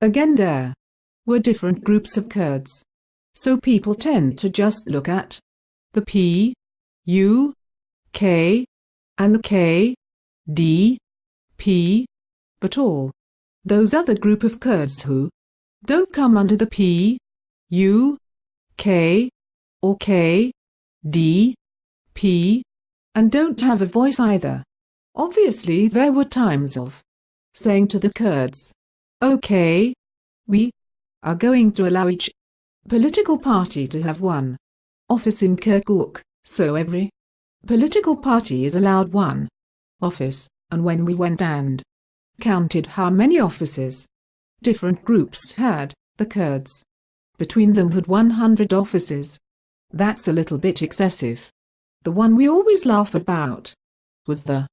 Again, there were different groups of Kurds, so people tend to just look at the P, U, K, and the K, D, P, but all those other group of Kurds who don't come under the P, U, K, or K, D, P, and don't have a voice either. Obviously there were times of saying to the Kurds, okay, we are going to allow each political party to have one office in Kirkuk, so every political party is allowed one office, and when we went and counted how many offices different groups had, the Kurds between them had 100 offices. That's a little bit excessive. The one we always laugh about was the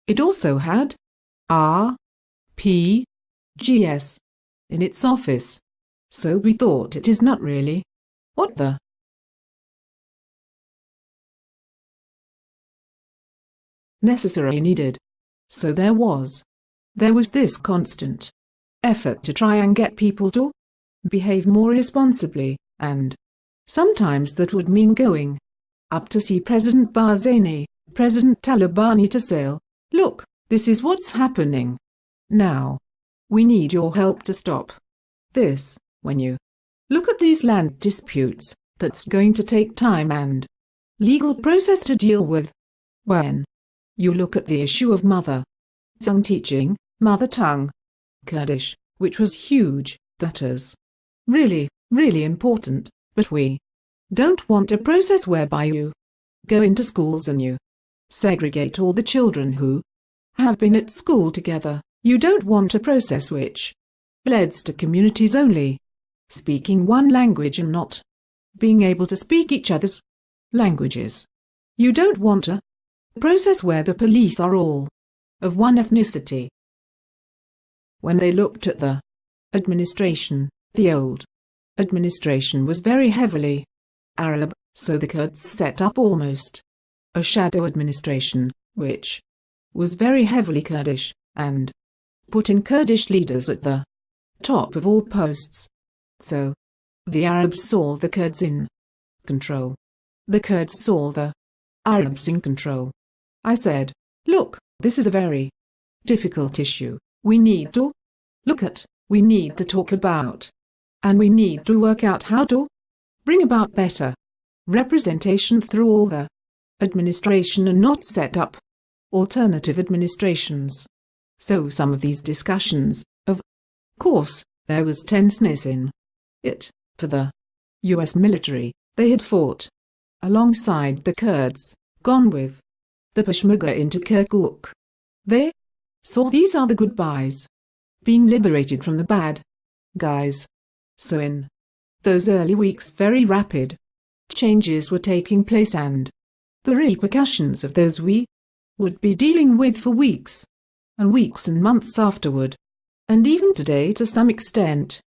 It also had R, P, GS in its office, so we thought it is not really what the necessarily needed. So there was this constant effort to try and get people to behave more responsibly, and sometimes that would mean going up to see President Barzani, President Talabani, to say, look, this is what's happening now. We need your help to stop this. When you look at these land disputes, that's going to take time and legal process to deal with. When you look at the issue of mother tongue teaching, mother tongue, Kurdish, which was huge, that is really, really important, but we don't want a process whereby you go into schools and you segregate all the children who have been at school together. You don't want a process which leads to communities only speaking one language and not being able to speak each other's languages. You don't want a process where the police are all of one ethnicity. When they looked at the administration, the old administration was very heavily Arab, so the Kurds set up almost a shadow administration, which was very heavily Kurdish, and put in Kurdish leaders at the top of all posts. So the Arabs saw the Kurds in control. The Kurds saw the Arabs in control. I said, look, this is a very difficult issue. We need to look at, we need to talk about, and we need to work out how to bring about better representation through all the administration and not set up alternative administrations. So some of these discussions, of course, there was tenseness in it. For the US military, they had fought alongside the Kurds, gone with the Peshmerga into Kirkuk. They saw these are the good guys being liberated from the bad guys. So in those early weeks very rapid changes were taking place, and the repercussions of those we would be dealing with for weeks and months afterward, and even today to some extent.